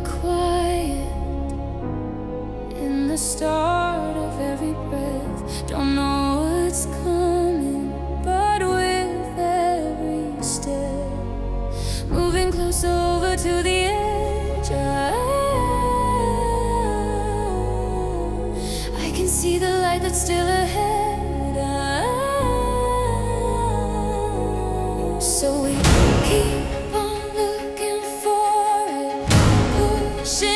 quiet in the start of every breath. Don't know what's coming, but with every step, moving close over to the edge, I can see the light that's still ahead. So we keep on looking for it, pushing